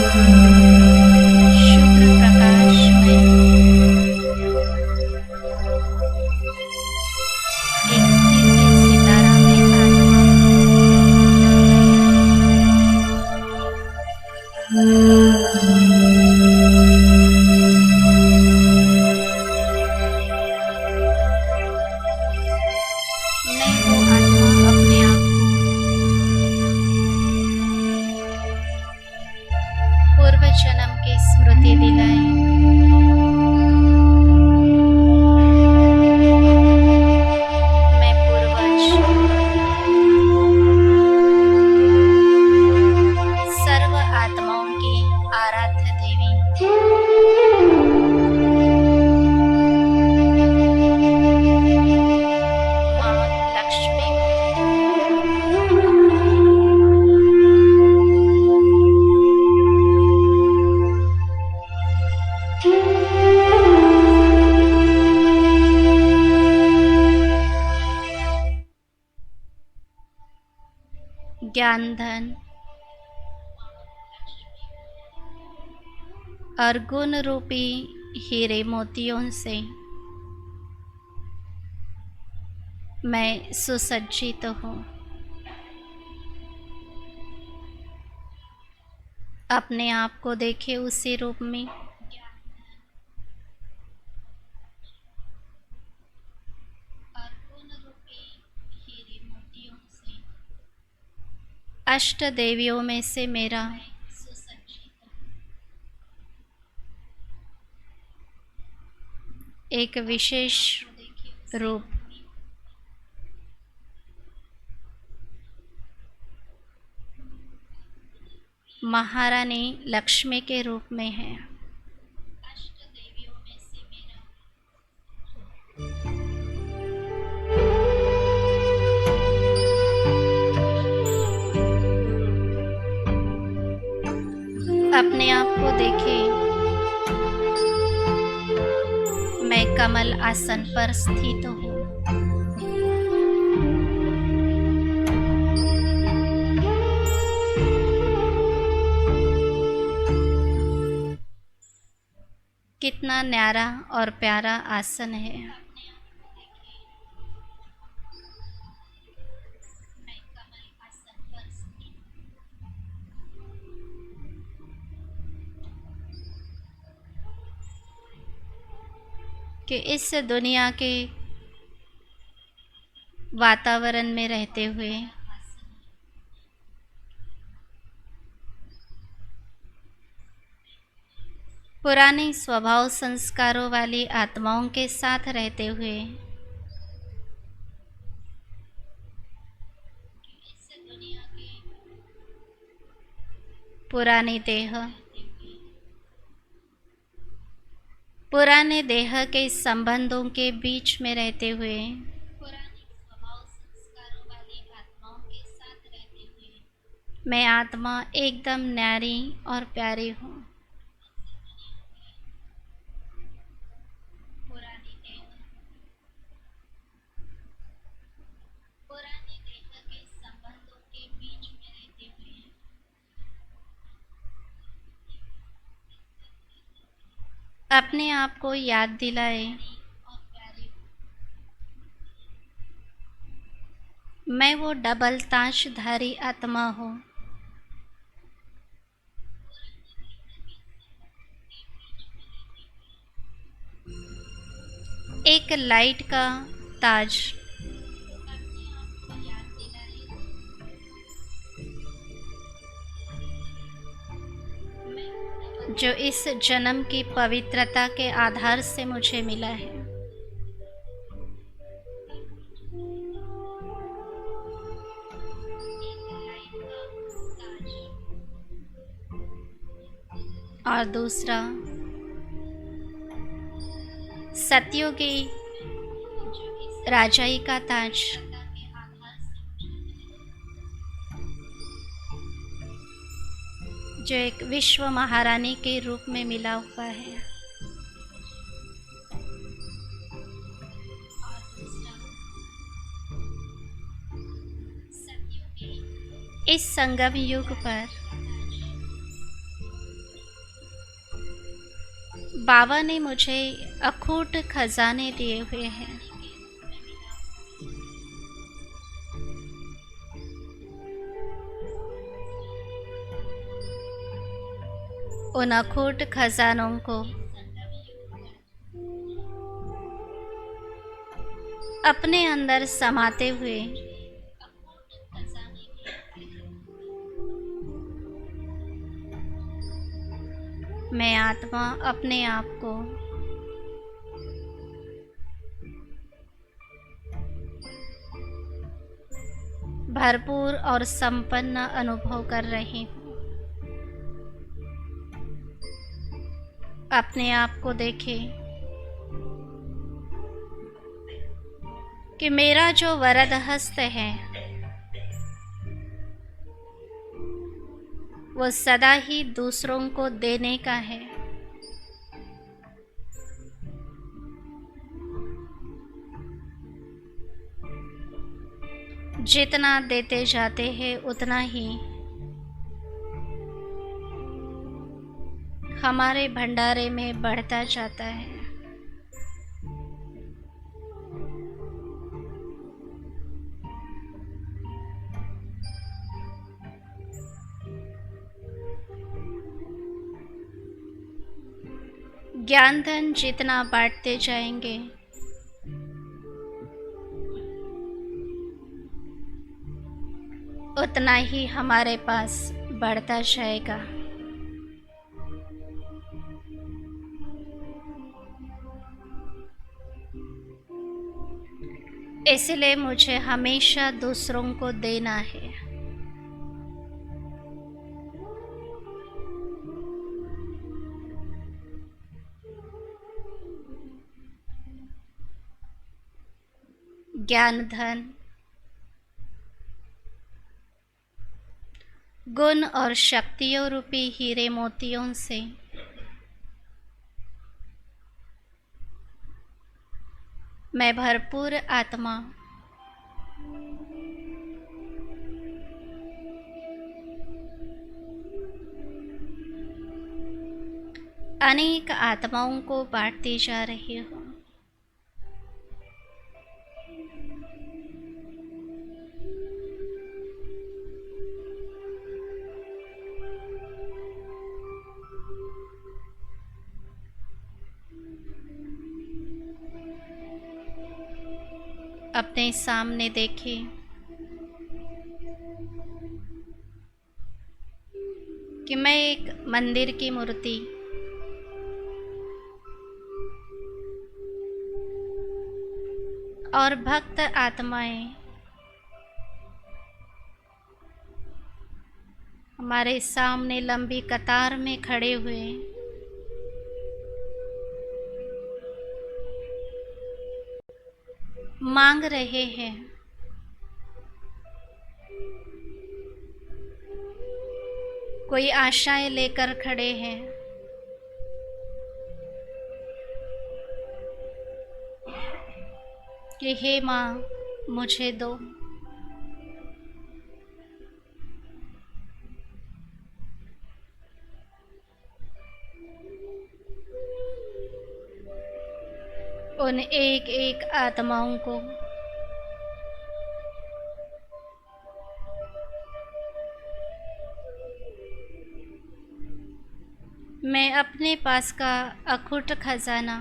शुभ्र प्रकाश में एक दिव्य सितारा में आत्मा मैं वो आत्मा अपने आप को पूर्व जन्म की स्मृति दिलाए। मैं पूर्वज सर्व आत्माओं की आराध्य देवी मां लक्ष्मी ज्ञान धन और गुण रूपी हीरे मोतियों से मैं सुसज्जित हूँ। अपने आप को देखे उसी रूप में। और गुण रूपी हीरे मोतियों से अष्ट देवियों में से मेरा एक विशेष रूप महारानी लक्ष्मी के रूप में है। अष्ट देवियों में से मेरा अपने आप को देखे। मैं कमल आसन पर स्थित हूँ। कितना न्यारा और प्यारा आसन है। कि इस दुनिया के वातावरण में रहते हुए पुराने स्वभाव संस्कारों वाली आत्माओं के साथ रहते हुए पुराने देह के संबंधों के बीच में रहते हुए मैं आत्मा एकदम न्यारी और प्यारी हूँ। अपने आप को याद दिलाए, मैं वो डबल ताशधारी आत्मा हूँ। एक लाइट का ताज जो इस जन्म की पवित्रता के आधार से मुझे मिला है। और दूसरा सतयुगी राजाई का ताज जो एक विश्व महारानी के रूप में मिला हुआ है। इस संगम युग पर बाबा ने मुझे अखूट खजाने दिए हुए हैं। उन अखूट खजानों को अपने अंदर समाते हुए मैं आत्मा अपने आप को भरपूर और संपन्न अनुभव कर रही हूँ। अपने आप को देखें कि मेरा जो वरद हस्त है वो सदा ही दूसरों को देने का है। जितना देते जाते हैं उतना ही हमारे भंडारे में बढ़ता जाता है। ज्ञान धन जितना बांटते जाएंगे उतना ही हमारे पास बढ़ता जाएगा। इसलिए मुझे हमेशा दूसरों को देना है। ज्ञान धन, गुण और शक्तियों रूपी हीरे मोतियों से मैं भरपूर आत्मा अनेक आत्माओं को बांटती जा रही हूँ। अपने सामने देखें कि मैं एक मंदिर की मूर्ति और भक्त आत्माएं हमारे सामने लंबी कतार में खड़े हुए मांग रहे हैं। कोई आशाएं लेकर खड़े हैं। कि हे माँ मुझे दो। उन एक एक आत्माओं को मैं अपने पास का अखूट खजाना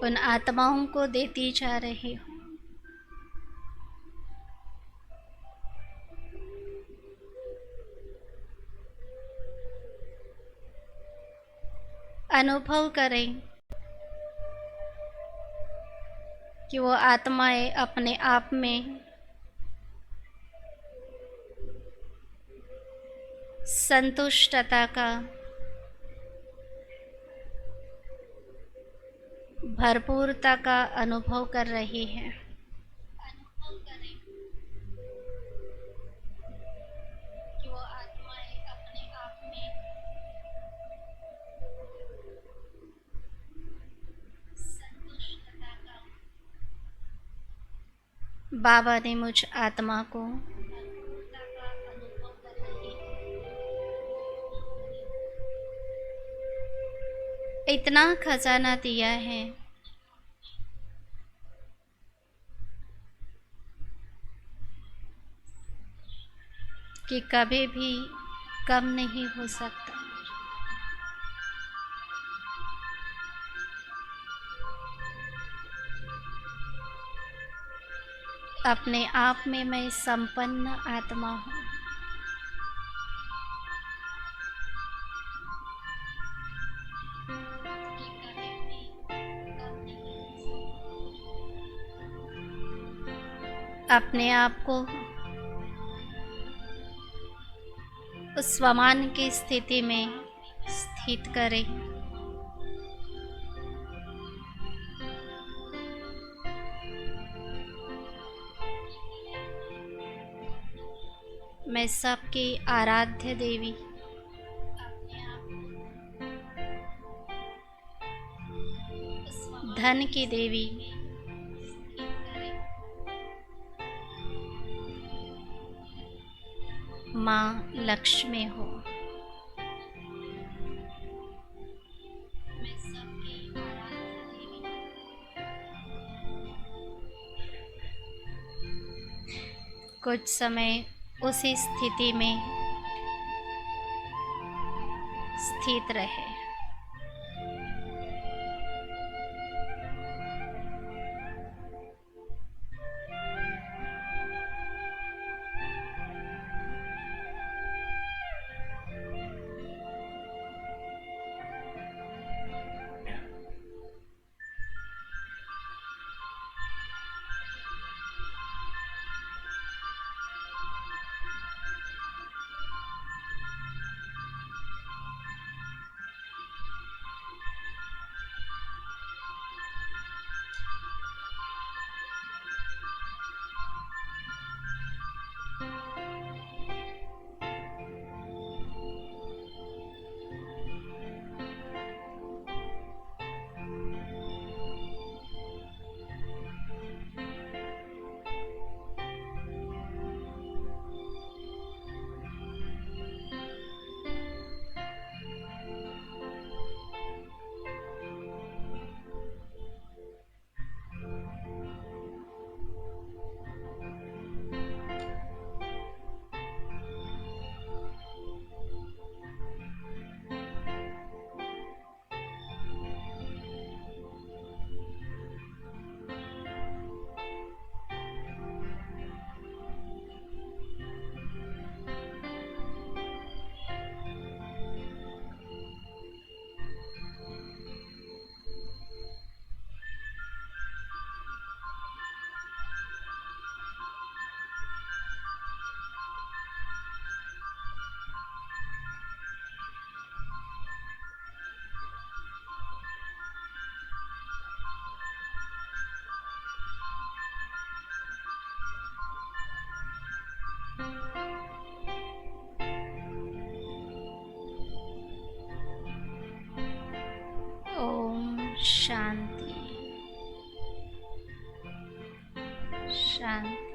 उन आत्माओं को देती जा रही हूँ। अनुभव करें कि वो आत्माएं अपने आप में संतुष्टता का भरपूरता का अनुभव कर रही है। अनुभव करें कि वो आत्माएं अपने आप में संतुष्टता का बाबा ने मुझ आत्मा को भगवत्ता का अनुभव कराए। इतना खजाना दिया है कि कभी भी कम नहीं हो सकता। अपने आप में मैं संपन्न आत्मा हूँ। अपने आप को उस स्वमान की स्थिति में स्थित करें। मैं सबकी आराध्य देवी, धन की देवी, माँ लक्ष्मी हो। कुछ समय उसी स्थिति में स्थित रहे। ओम शांति शांति।